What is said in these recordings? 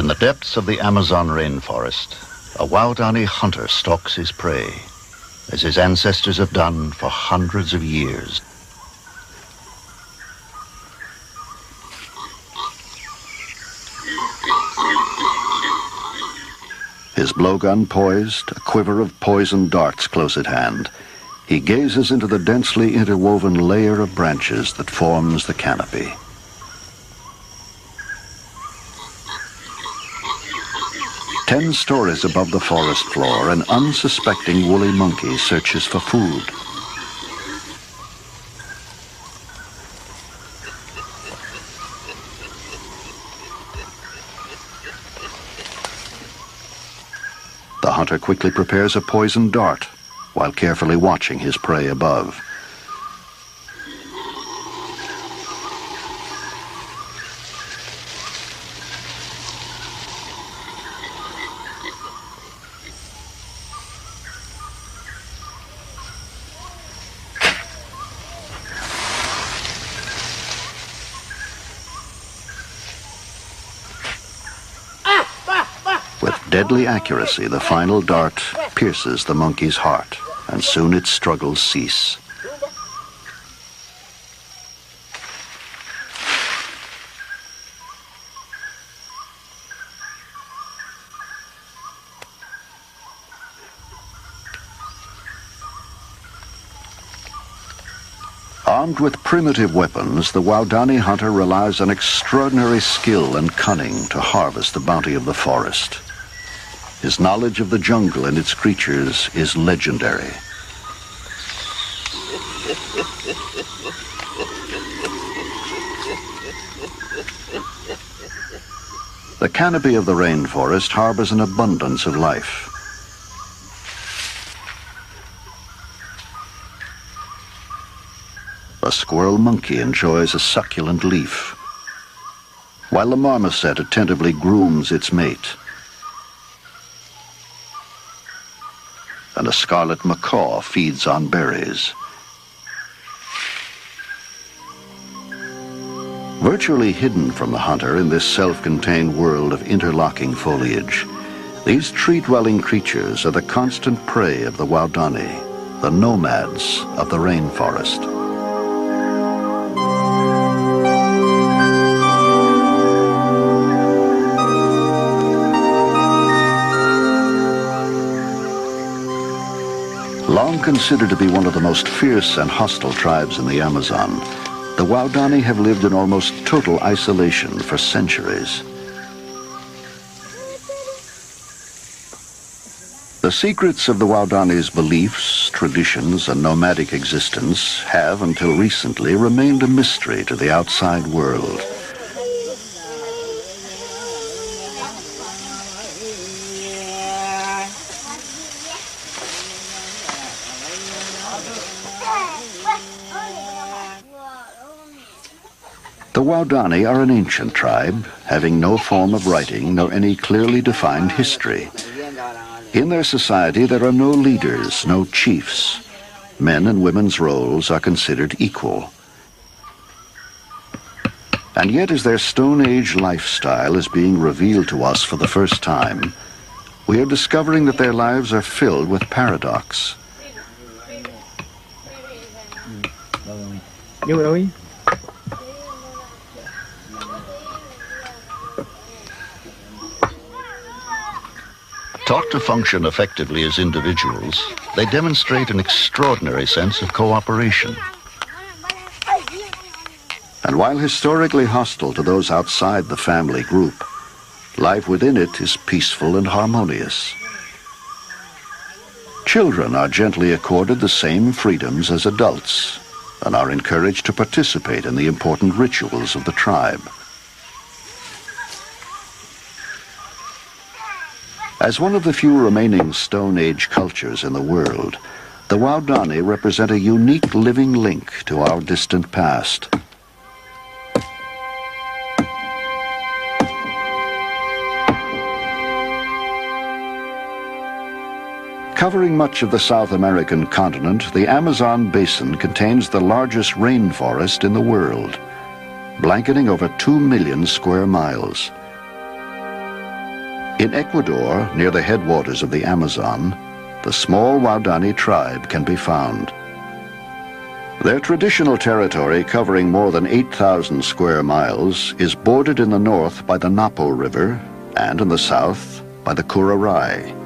In the depths of the Amazon rainforest, a Waodani hunter stalks his prey, as his ancestors have done for hundreds of years. His blowgun poised, a quiver of poisoned darts close at hand, he gazes into the densely interwoven layer of branches that forms the canopy. Ten stories above the forest floor, an unsuspecting woolly monkey searches for food. The hunter quickly prepares a poisoned dart while carefully watching his prey above. With deadly accuracy, the final dart pierces the monkey's heart, and soon its struggles cease. Armed with primitive weapons, the Waodani hunter relies on extraordinary skill and cunning to harvest the bounty of the forest. His knowledge of the jungle and its creatures is legendary. The canopy of the rainforest harbors an abundance of life. The squirrel monkey enjoys a succulent leaf, while the marmoset attentively grooms its mate. And a scarlet macaw feeds on berries. Virtually hidden from the hunter in this self-contained world of interlocking foliage, these tree-dwelling creatures are the constant prey of the Waodani, the nomads of the rainforest. Long considered to be one of the most fierce and hostile tribes in the Amazon, the Waodani have lived in almost total isolation for centuries. The secrets of the Waodani's beliefs, traditions, and nomadic existence have, until recently, remained a mystery to the outside world. The Waodani are an ancient tribe, having no form of writing nor any clearly defined history. In their society, there are no leaders, no chiefs. Men and women's roles are considered equal. And yet, as their Stone Age lifestyle is being revealed to us for the first time, we are discovering that their lives are filled with paradox. Taught to function effectively as individuals, they demonstrate an extraordinary sense of cooperation. And while historically hostile to those outside the family group, life within it is peaceful and harmonious. Children are gently accorded the same freedoms as adults and are encouraged to participate in the important rituals of the tribe. As one of the few remaining Stone Age cultures in the world, the Waodani represent a unique living link to our distant past. Covering much of the South American continent, the Amazon basin contains the largest rainforest in the world, blanketing over 2 million square miles. In Ecuador, near the headwaters of the Amazon, the small Waodani tribe can be found. Their traditional territory, covering more than 8,000 square miles, is bordered in the north by the Napo River and in the south by the Curaray.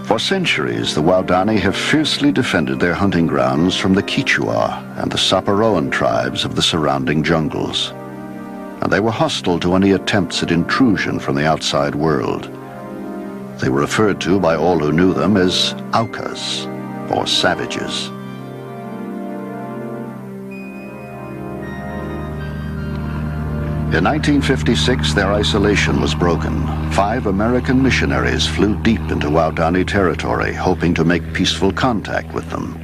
For centuries, the Waodani have fiercely defended their hunting grounds from the Quichua and the Saparoan tribes of the surrounding jungles. And they were hostile to any attempts at intrusion from the outside world. They were referred to by all who knew them as Aucas, or savages. In 1956, their isolation was broken. 5 American missionaries flew deep into Waodani territory, hoping to make peaceful contact with them.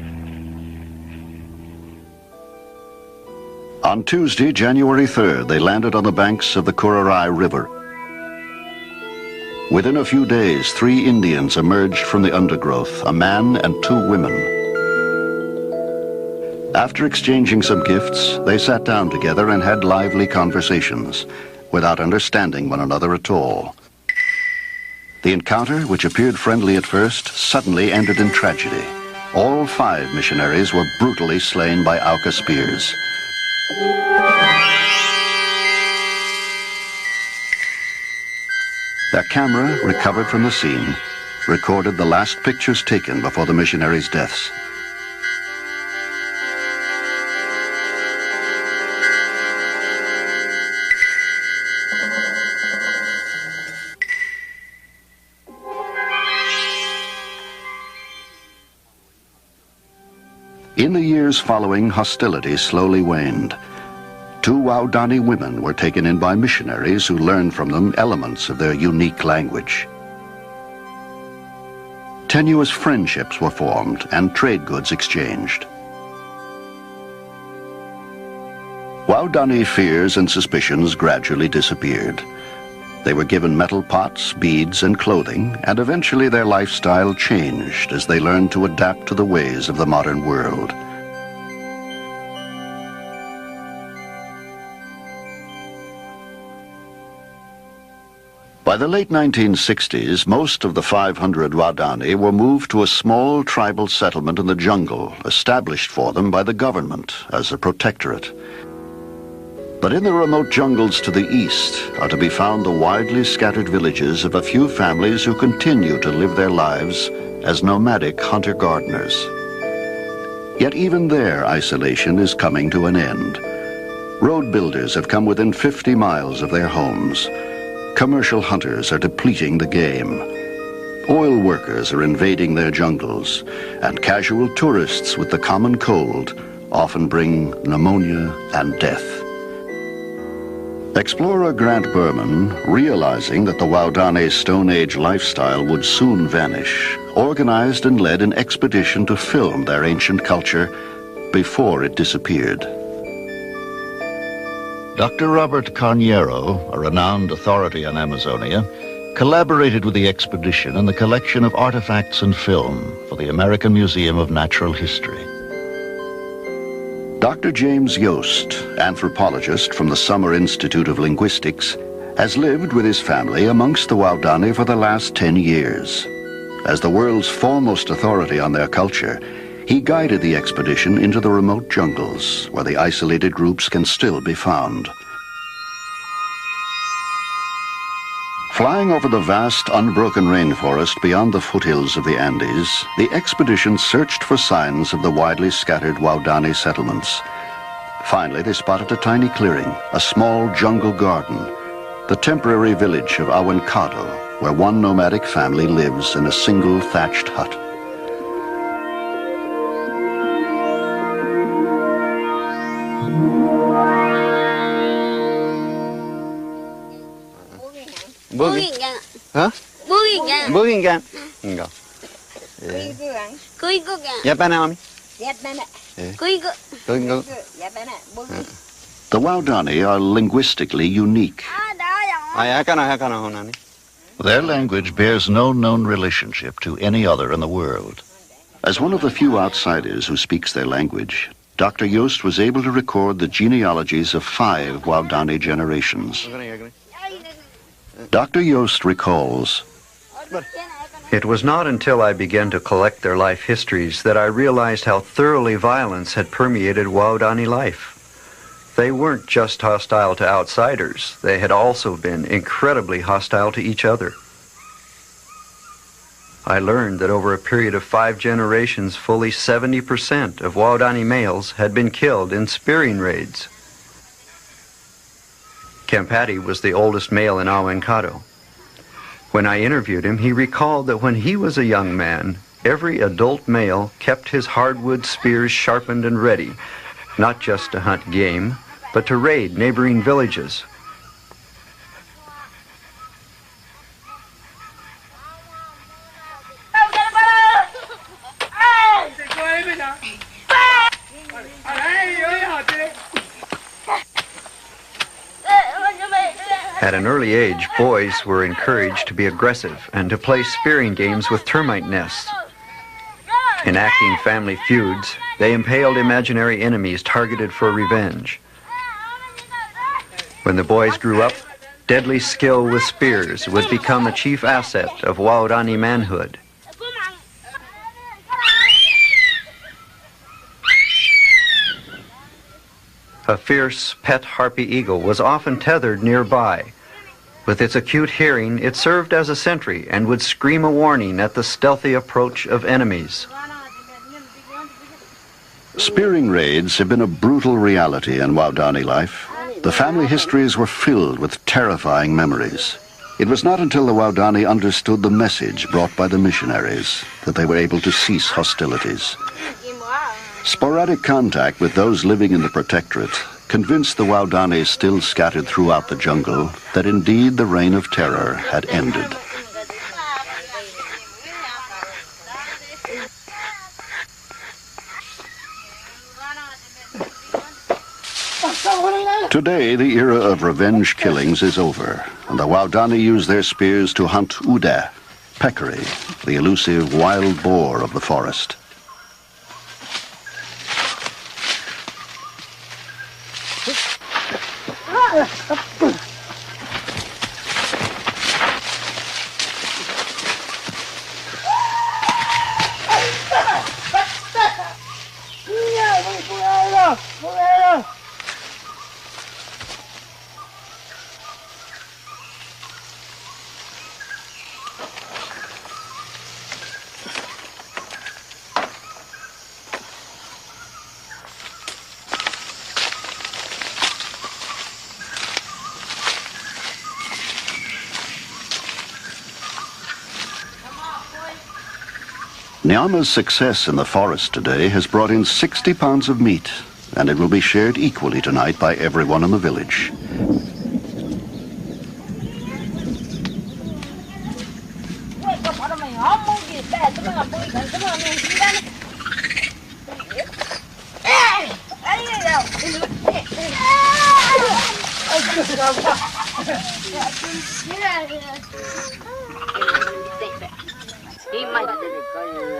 On Tuesday, January 3rd, they landed on the banks of the Curaray River. Within a few days, 3 Indians emerged from the undergrowth, a man and 2 women. After exchanging some gifts, they sat down together and had lively conversations, without understanding one another at all. The encounter, which appeared friendly at first, suddenly ended in tragedy. All 5 missionaries were brutally slain by Auca spears. Their camera, recovered from the scene, recorded the last pictures taken before the missionaries' deaths. In the years following, hostilities slowly waned. 2 Waodani women were taken in by missionaries who learned from them elements of their unique language. Tenuous friendships were formed and trade goods exchanged. Waodani fears and suspicions gradually disappeared. They were given metal pots, beads, and clothing, and eventually their lifestyle changed as they learned to adapt to the ways of the modern world. By the late 1960s, most of the 500 Waodani were moved to a small tribal settlement in the jungle, established for them by the government as a protectorate. But in the remote jungles to the east are to be found the widely scattered villages of a few families who continue to live their lives as nomadic hunter-gardeners. Yet even their isolation is coming to an end. Road builders have come within 50 miles of their homes. Commercial hunters are depleting the game. Oil workers are invading their jungles, and casual tourists with the common cold often bring pneumonia and death. Explorer Grant Berman, realizing that the Waodani Stone Age lifestyle would soon vanish, organized and led an expedition to film their ancient culture before it disappeared. Dr. Robert Carneiro, a renowned authority on Amazonia, collaborated with the expedition in the collection of artifacts and film for the American Museum of Natural History. Dr. James Yost, anthropologist from the Summer Institute of Linguistics, has lived with his family amongst the Waodani for the last 10 years. As the world's foremost authority on their culture, he guided the expedition into the remote jungles, where the isolated groups can still be found. Flying over the vast, unbroken rainforest beyond the foothills of the Andes, the expedition searched for signs of the widely scattered Waodani settlements. Finally, they spotted a tiny clearing, a small jungle garden, the temporary village of Awancado, where one nomadic family lives in a single thatched hut. Hả? Bugingan. Enggak. Yapanami. The Waodani are linguistically unique. Their language bears no known relationship to any other in the world. As one of the few outsiders who speaks their language, Dr. Yost was able to record the genealogies of 5 Waodani generations. Dr. Yost recalls, "It was not until I began to collect their life histories that I realized how thoroughly violence had permeated Waodani life. They weren't just hostile to outsiders, they had also been incredibly hostile to each other. I learned that over a period of 5 generations, fully 70% of Waodani males had been killed in spearing raids. Kampati was the oldest male in Awenkado. When I interviewed him, he recalled that when he was a young man, every adult male kept his hardwood spears sharpened and ready, not just to hunt game, but to raid neighboring villages. At an early age, boys were encouraged to be aggressive and to play spearing games with termite nests. Enacting family feuds, they impaled imaginary enemies targeted for revenge. When the boys grew up, deadly skill with spears would become a chief asset of Waodani manhood. A fierce pet harpy eagle was often tethered nearby. With its acute hearing, it served as a sentry and would scream a warning at the stealthy approach of enemies. spearing raids have been a brutal reality in Waodani life. The family histories were filled with terrifying memories. It was not until the Waodani understood the message brought by the missionaries that they were able to cease hostilities. Sporadic contact with those living in the protectorate convinced the Waodani still scattered throughout the jungle that indeed the reign of terror had ended. Today, the era of revenge killings is over, and the Waodani use their spears to hunt uda, peccary, the elusive wild boar of the forest. Nyama's success in the forest today has brought in 60 pounds of meat, and it will be shared equally tonight by everyone in the village.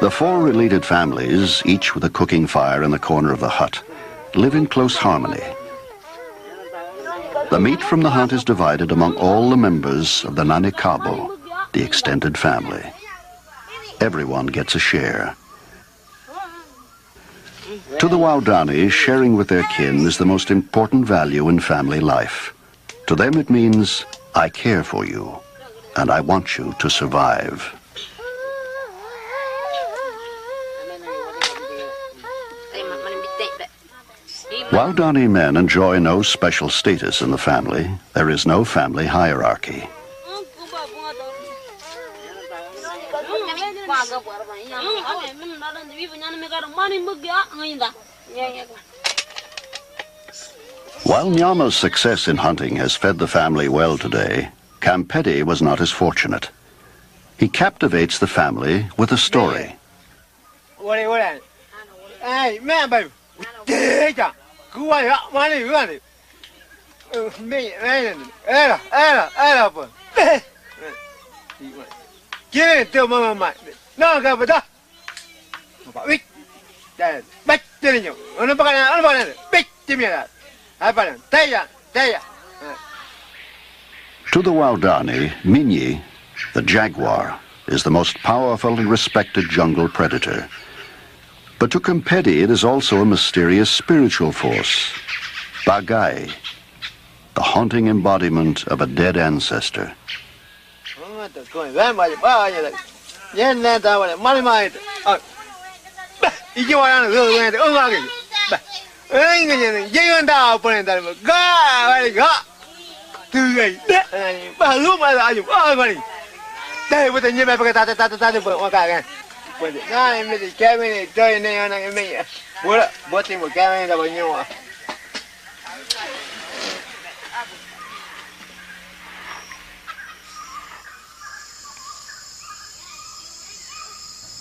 The four related families, each with a cooking fire in the corner of the hut, live in close harmony. The meat from the hunt is divided among all the members of the Nanikabo, the extended family. Everyone gets a share. To the Waodani, sharing with their kin is the most important value in family life. To them it means, I care for you, and I want you to survive. Waodani men enjoy no special status in the family. There is no family hierarchy. While Nyama's success in hunting has fed the family well today, Kampeti was not as fortunate. He captivates the family with a story. To the Waodani, Minyi, the jaguar, is the most powerful and respected jungle predator. But to Kempedi, it is also a mysterious spiritual force, Bagai, the haunting embodiment of a dead ancestor.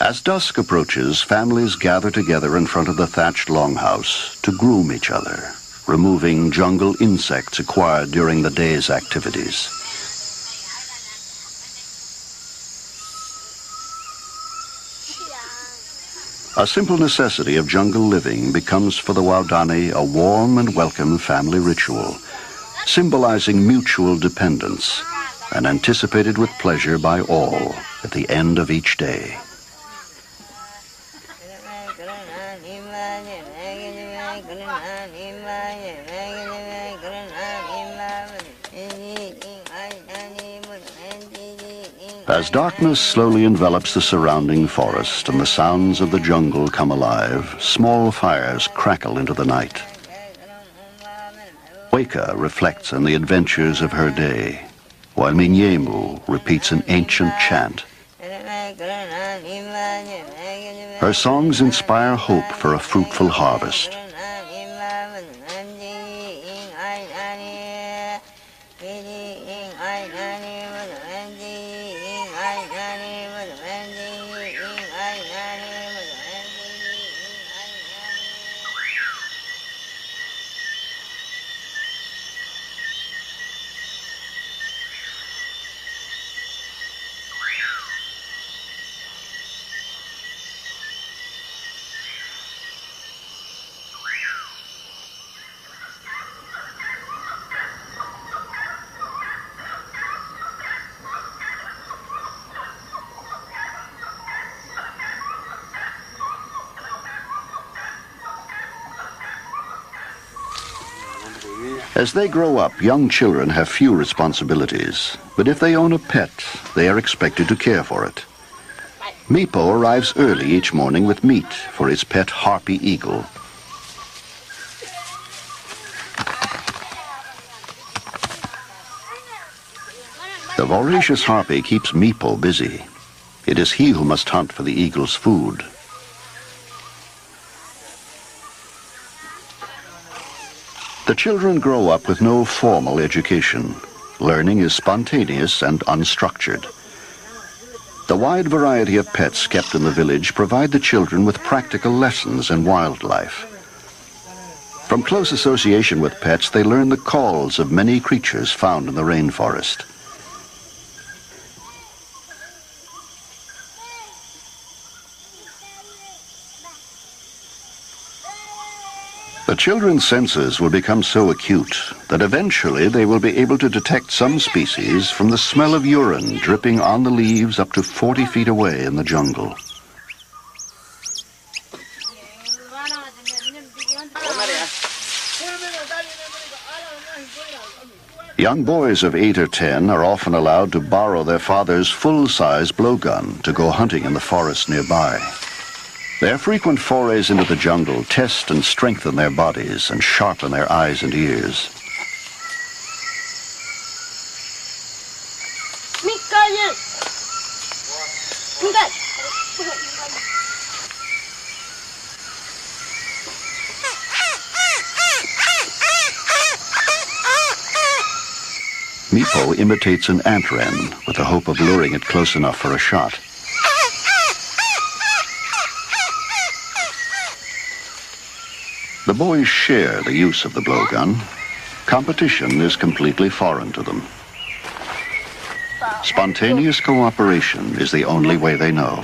As dusk approaches, families gather together in front of the thatched longhouse to groom each other, removing jungle insects acquired during the day's activities. A simple necessity of jungle living becomes for the Waodani a warm and welcome family ritual, symbolizing mutual dependence and anticipated with pleasure by all at the end of each day. As darkness slowly envelops the surrounding forest and the sounds of the jungle come alive, small fires crackle into the night. Weka reflects on the adventures of her day, while Minyemu repeats an ancient chant. Her songs inspire hope for a fruitful harvest. As they grow up, young children have few responsibilities, but if they own a pet, they are expected to care for it. Mipo arrives early each morning with meat for his pet harpy eagle. The voracious harpy keeps Mipo busy. It is he who must hunt for the eagle's food. The children grow up with no formal education. Learning is spontaneous and unstructured. The wide variety of pets kept in the village provide the children with practical lessons in wildlife. From close association with pets, they learn the calls of many creatures found in the rainforest. The children's senses will become so acute that eventually they will be able to detect some species from the smell of urine dripping on the leaves up to 40 feet away in the jungle. Young boys of 8 or 10 are often allowed to borrow their father's full-size blowgun to go hunting in the forest nearby. Their frequent forays into the jungle test and strengthen their bodies and sharpen their eyes and ears. Mipo imitates an ant wren with the hope of luring it close enough for a shot. The boys share the use of the blowgun. Competition is completely foreign to them. Spontaneous cooperation is the only way they know.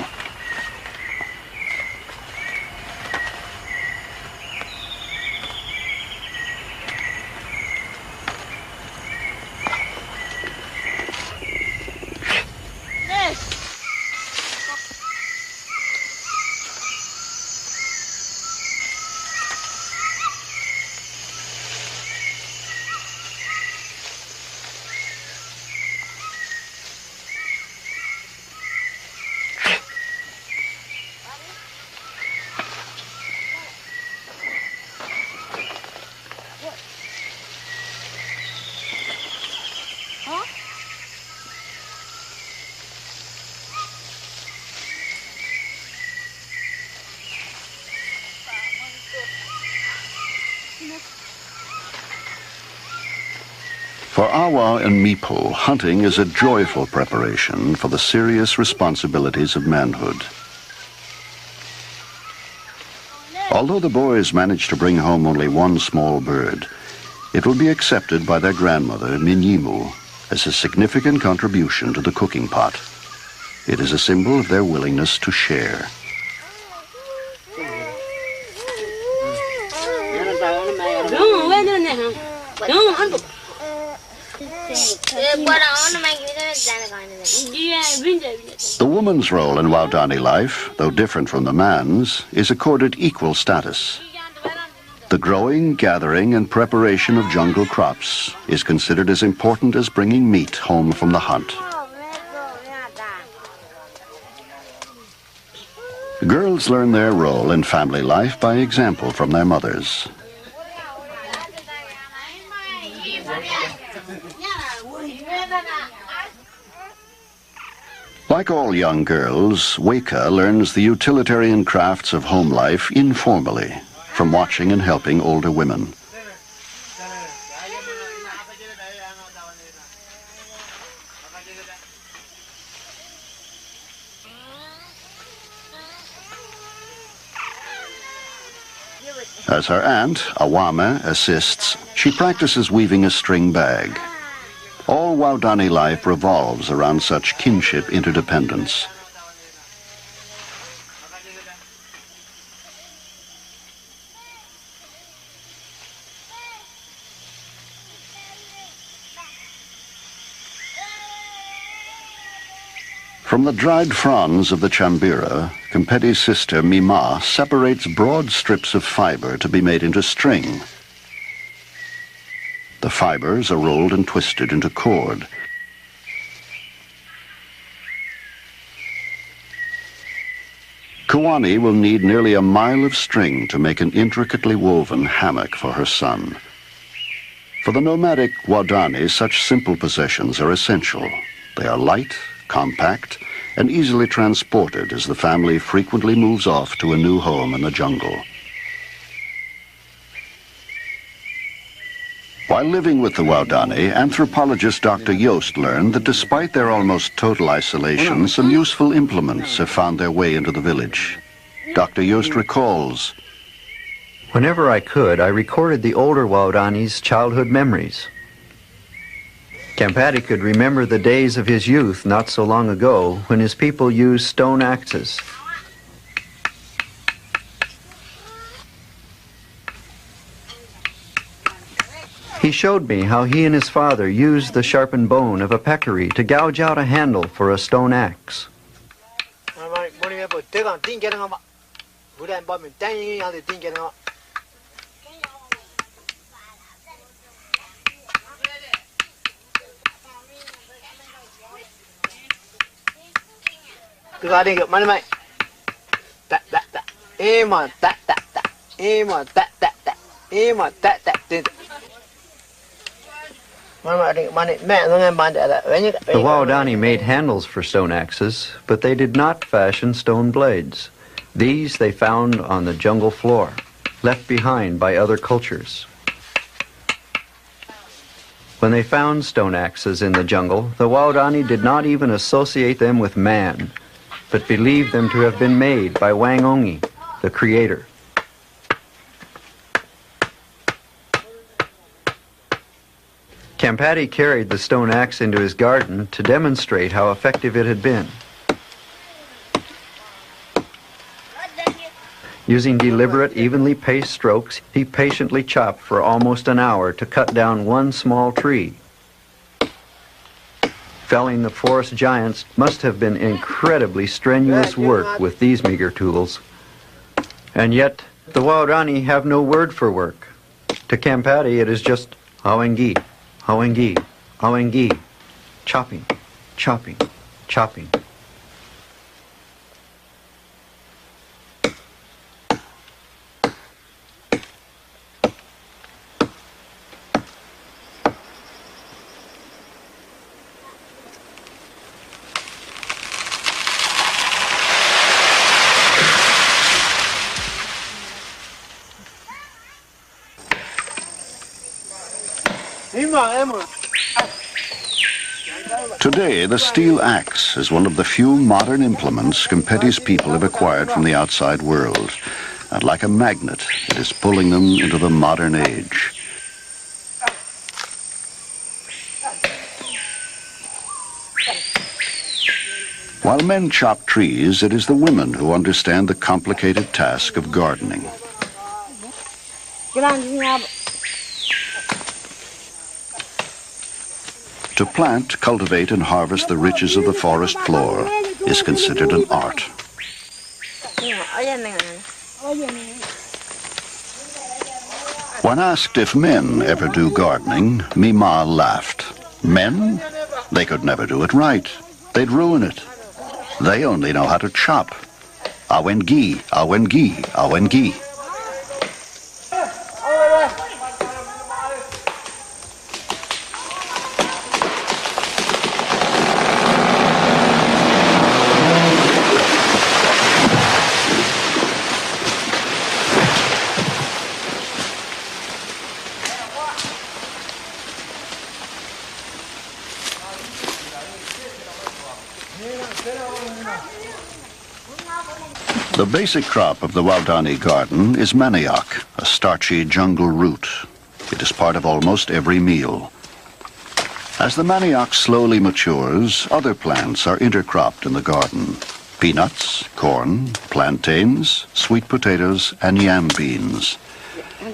For Awa and Mipo, hunting is a joyful preparation for the serious responsibilities of manhood. Although the boys manage to bring home only one small bird, it will be accepted by their grandmother, Minyimu, as a significant contribution to the cooking pot. It is a symbol of their willingness to share. The woman's role in Waodani life, though different from the man's, is accorded equal status. The growing, gathering, and preparation of jungle crops is considered as important as bringing meat home from the hunt. Girls learn their role in family life by example from their mothers. Like all young girls, Weka learns the utilitarian crafts of home life informally, from watching and helping older women. As her aunt, Awame, assists, she practices weaving a string bag. All Waodani life revolves around such kinship interdependence. From the dried fronds of the chambira, Kempeti's sister Mima separates broad strips of fiber to be made into string. The fibers are rolled and twisted into cord. Kuwani will need nearly a mile of string to make an intricately woven hammock for her son. For the nomadic Waodani, such simple possessions are essential. They are light, compact, and easily transported as the family frequently moves off to a new home in the jungle. While living with the Waodani, anthropologist Dr. Joost learned that despite their almost total isolation, some useful implements have found their way into the village. Dr. Joost recalls, Whenever I could, I recorded the older Waodani's childhood memories. Kempeti could remember the days of his youth not so long ago when his people used stone axes. He showed me how he and his father used the sharpened bone of a peccary to gouge out a handle for a stone axe. The Waodani made handles for stone axes, but they did not fashion stone blades. These they found on the jungle floor, left behind by other cultures. When they found stone axes in the jungle, the Waodani did not even associate them with man, but believed them to have been made by Wangongi, the creator. Kempeti carried the stone axe into his garden to demonstrate how effective it had been. Using deliberate, evenly paced strokes, he patiently chopped for almost an hour to cut down one small tree. Felling the forest giants must have been incredibly strenuous work with these meager tools. And yet, the Waodani have no word for work. To Kempeti, it is just hawengi, hawengi, hawengi, chopping, chopping, chopping. Today, the steel axe is one of the few modern implements Campetti's people have acquired from the outside world. And like a magnet, it is pulling them into the modern age. While men chop trees, it is the women who understand the complicated task of gardening. To plant, cultivate, and harvest the riches of the forest floor is considered an art. When asked if men ever do gardening, Mima laughed. Men? They could never do it right. They'd ruin it. They only know how to chop. Awengi, awengi, awengi. The basic crop of the Waodani garden is manioc, a starchy jungle root. It is part of almost every meal. As the manioc slowly matures, other plants are intercropped in the garden. Peanuts, corn, plantains, sweet potatoes, and yam beans.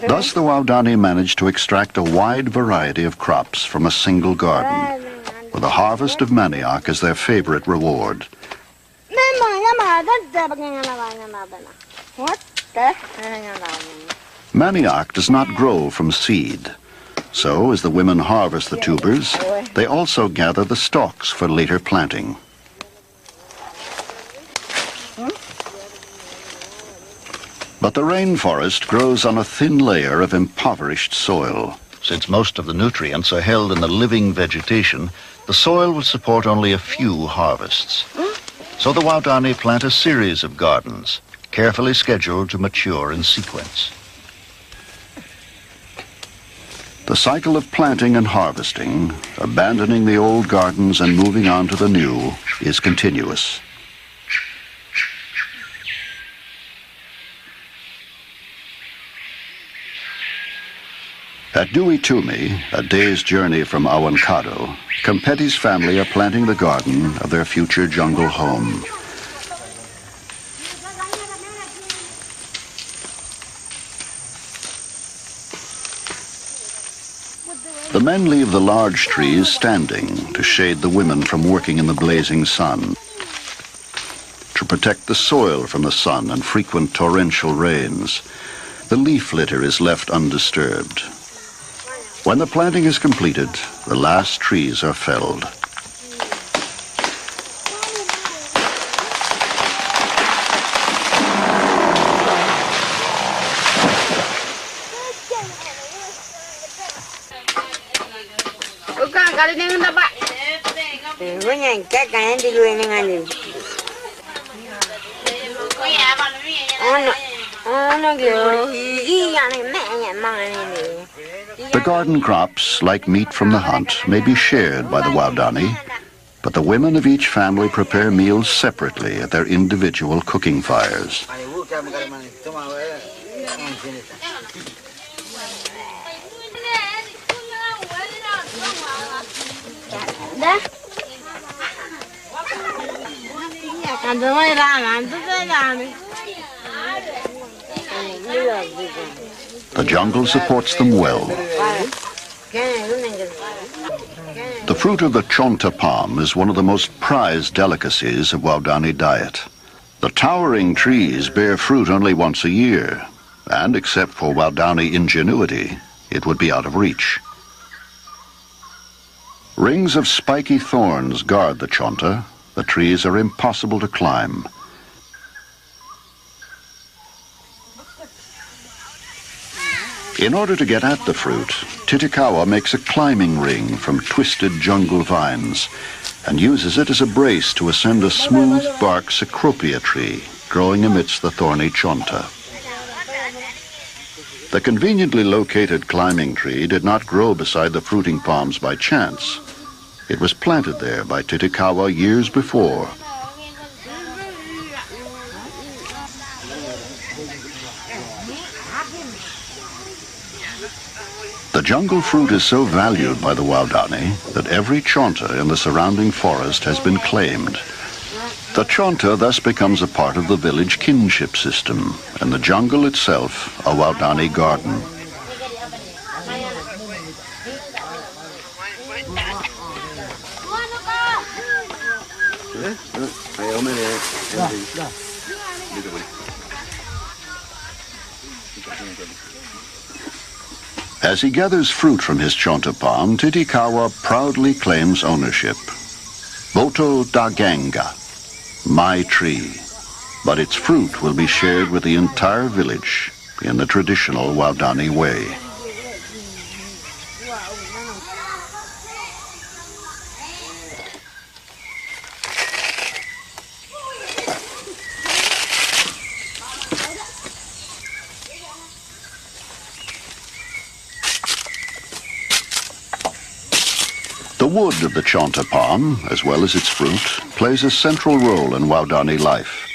Thus the Waodani managed to extract a wide variety of crops from a single garden, with a harvest of manioc as their favorite reward. Manioc does not grow from seed. So, as the women harvest the tubers, they also gather the stalks for later planting. But the rainforest grows on a thin layer of impoverished soil. Since most of the nutrients are held in the living vegetation, the soil will support only a few harvests. So the Waodani plant a series of gardens, carefully scheduled to mature in sequence. The cycle of planting and harvesting, abandoning the old gardens and moving on to the new, is continuous. At Duitumi, a day's journey from Awankado, Campetti's family are planting the garden of their future jungle home. The men leave the large trees standing to shade the women from working in the blazing sun, to protect the soil from the sun and frequent torrential rains. The leaf litter is left undisturbed. When the planting is completed, the last trees are felled. The garden crops, like meat from the hunt, may be shared by the Waodani, but the women of each family prepare meals separately at their individual cooking fires. The jungle supports them well. The fruit of the chonta palm is one of the most prized delicacies of Waodani diet. The towering trees bear fruit only once a year, and except for Waodani ingenuity, it would be out of reach. Rings of spiky thorns guard the chonta. The trees are impossible to climb. In order to get at the fruit, Titikawa makes a climbing ring from twisted jungle vines and uses it as a brace to ascend a smooth bark cecropia tree growing amidst the thorny chonta. The conveniently located climbing tree did not grow beside the fruiting palms by chance. It was planted there by Titicaca years before. The jungle fruit is so valued by the Waodani that every chonta in the surrounding forest has been claimed. The chonta thus becomes a part of the village kinship system, and the jungle itself a Waodani garden. As he gathers fruit from his chonta palm, Titicaca proudly claims ownership. Voto da Ganga, my tree. But its fruit will be shared with the entire village in the traditional Waodani way. The wood of the chonta palm, as well as its fruit, plays a central role in Waodani life.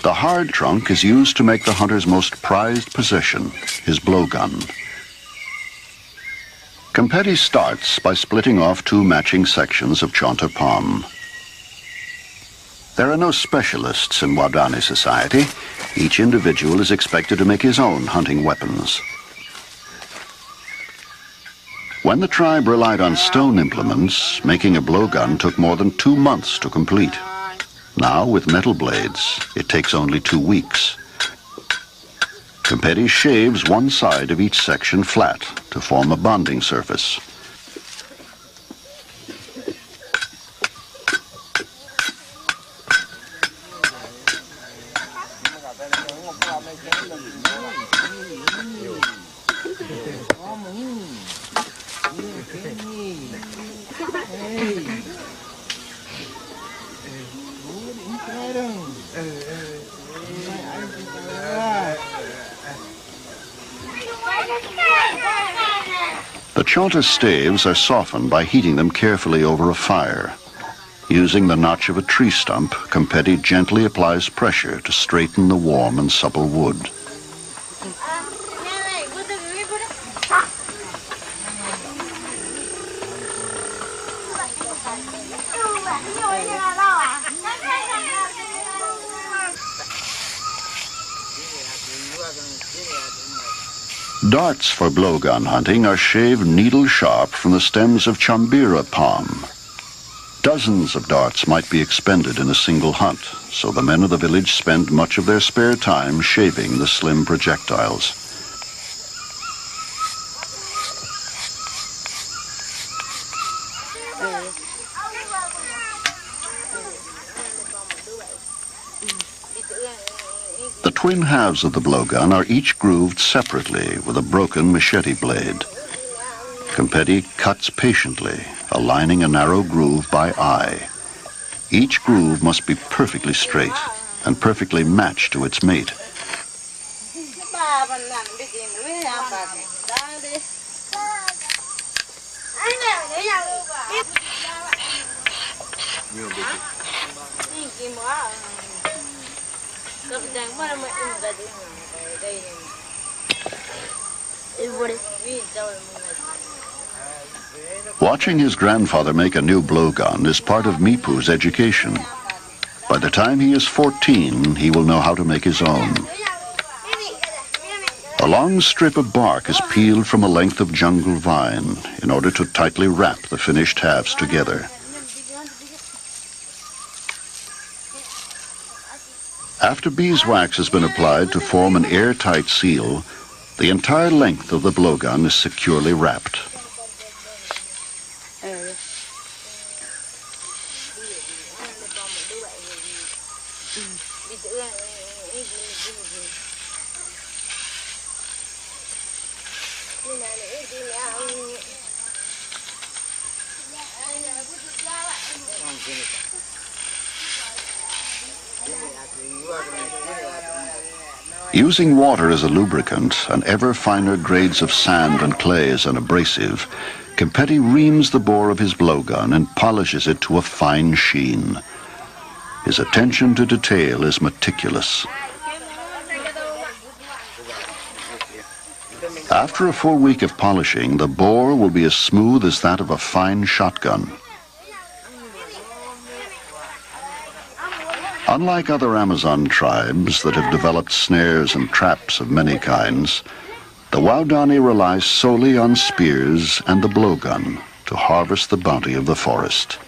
The hard trunk is used to make the hunter's most prized possession, his blowgun. Competi starts by splitting off two matching sections of chonta palm. There are no specialists in Waodani society. Each individual is expected to make his own hunting weapons. When the tribe relied on stone implements, making a blowgun took more than 2 months to complete. Now, with metal blades, it takes only 2 weeks. Competi shaves one side of each section flat to form a bonding surface. The chonta staves are softened by heating them carefully over a fire. Using the notch of a tree stump, Competi gently applies pressure to straighten the warm and supple wood. Darts for blowgun hunting are shaved needle-sharp from the stems of chambira palm. Dozens of darts might be expended in a single hunt, so the men of the village spend much of their spare time shaving the slim projectiles. The twin halves of the blowgun are each grooved separately with a broken machete blade. Competi cuts patiently, aligning a narrow groove by eye. Each groove must be perfectly straight and perfectly matched to its mate. Watching his grandfather make a new blowgun is part of Mipu's education. By the time he is 14, he will know how to make his own. A long strip of bark is peeled from a length of jungle vine in order to tightly wrap the finished halves together. After beeswax has been applied to form an airtight seal, the entire length of the blowgun is securely wrapped. Using water as a lubricant and ever finer grades of sand and clay as an abrasive, Campetti reams the bore of his blowgun and polishes it to a fine sheen. His attention to detail is meticulous. After a full week of polishing, the bore will be as smooth as that of a fine shotgun. Unlike other Amazon tribes that have developed snares and traps of many kinds, the Waodani relies solely on spears and the blowgun to harvest the bounty of the forest.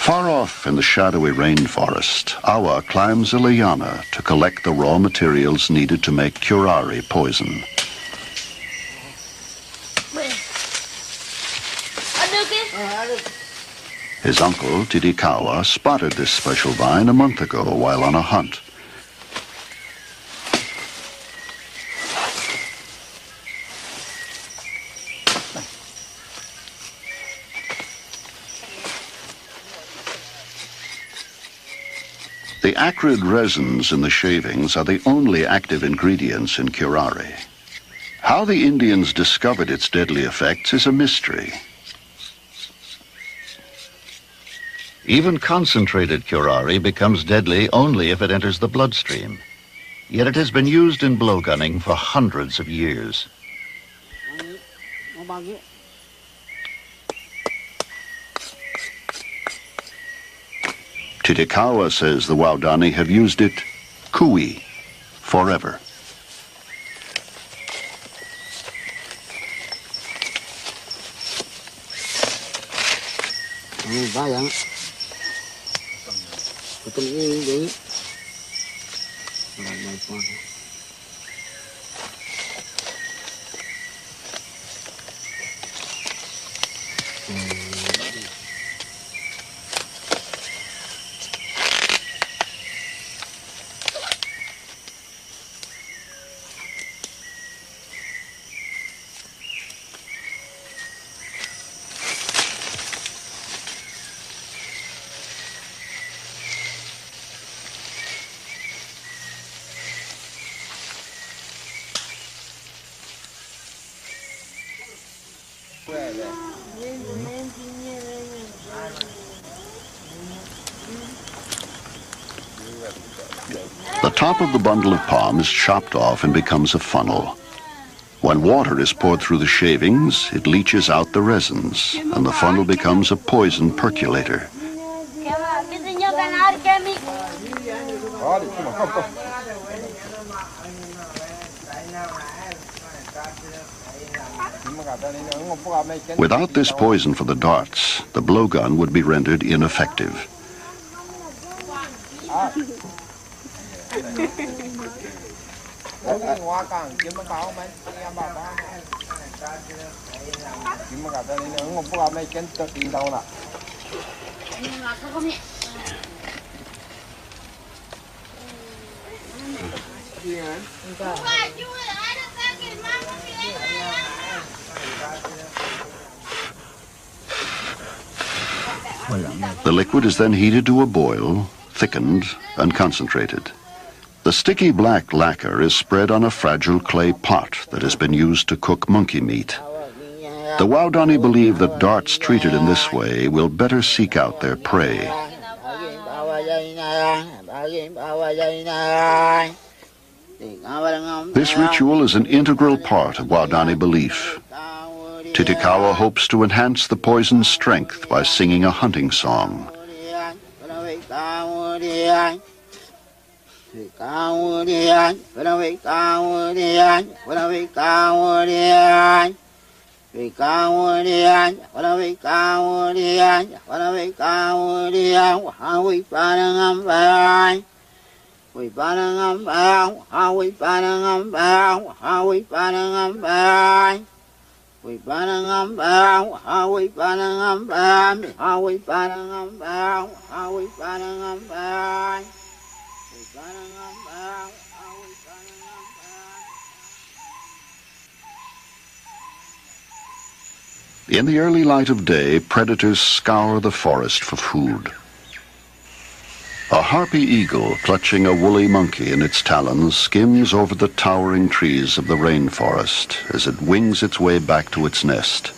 Far off in the shadowy rainforest, Awa climbs a liana to collect the raw materials needed to make curare poison. His uncle, Titikawa, spotted this special vine a month ago while on a hunt. The acrid resins in the shavings are the only active ingredients in curare. How the Indians discovered its deadly effects is a mystery. Even concentrated curare becomes deadly only if it enters the bloodstream. Yet it has been used in blowgunning for hundreds of years. Titikawa says the Waodani have used it kui, forever. The top of the bundle of palm is chopped off and becomes a funnel. When water is poured through the shavings, it leaches out the resins, and the funnel becomes a poison percolator. Without this poison for the darts, the blowgun would be rendered ineffective. The liquid is then heated to a boil, thickened, and concentrated. The sticky black lacquer is spread on a fragile clay pot that has been used to cook monkey meat. The Waodani believe that darts treated in this way will better seek out their prey. This ritual is an integral part of Waodani belief. Titikawa hopes to enhance the poison's strength by singing a hunting song. In the early light of day, predators scour the forest for food. A harpy eagle, clutching a woolly monkey in its talons, skims over the towering trees of the rainforest as it wings its way back to its nest.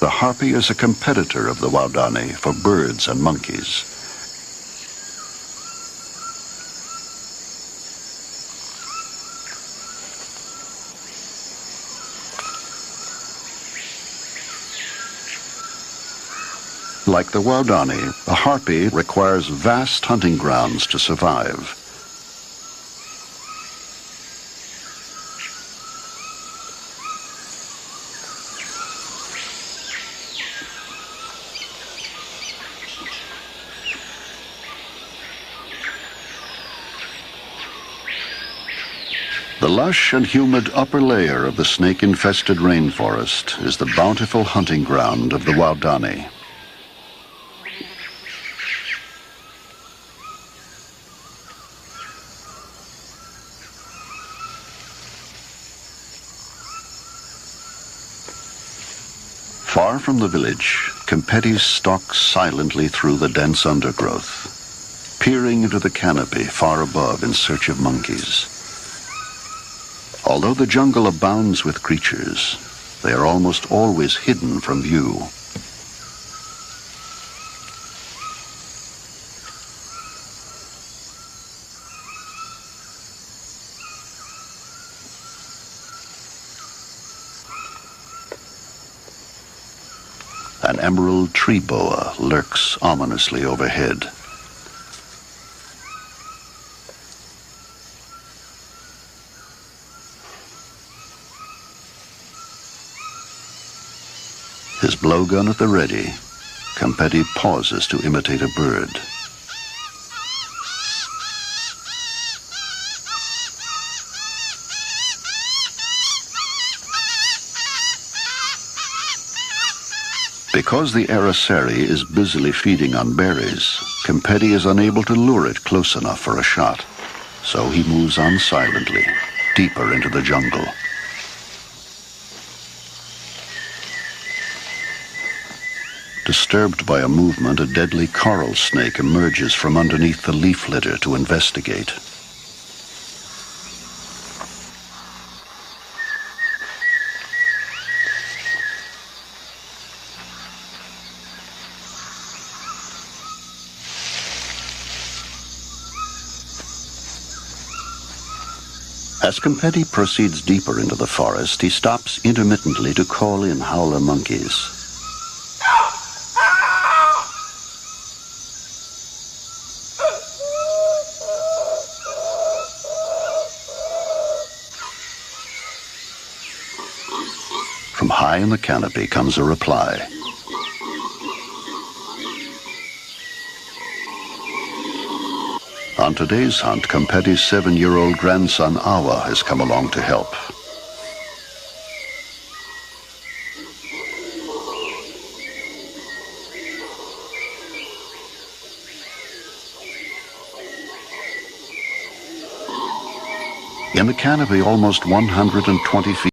The harpy is a competitor of the Waodani for birds and monkeys. Like the Waodani, the harpy requires vast hunting grounds to survive. The lush and humid upper layer of the snake-infested rainforest is the bountiful hunting ground of the Waodani. Far from the village, Kempeti stalks silently through the dense undergrowth, peering into the canopy far above in search of monkeys. Although the jungle abounds with creatures, they are almost always hidden from view. An emerald tree boa lurks ominously overhead. His blowgun at the ready, Kempeti pauses to imitate a bird. Because the araceli is busily feeding on berries, Kempeti is unable to lure it close enough for a shot, so he moves on silently, deeper into the jungle. Disturbed by a movement, a deadly coral snake emerges from underneath the leaf litter to investigate. As Kempeti proceeds deeper into the forest, he stops intermittently to call in howler monkeys. From high in the canopy comes a reply. On today's hunt, Kempeti's 7-year-old grandson Awa has come along to help. In the canopy, almost 120 feet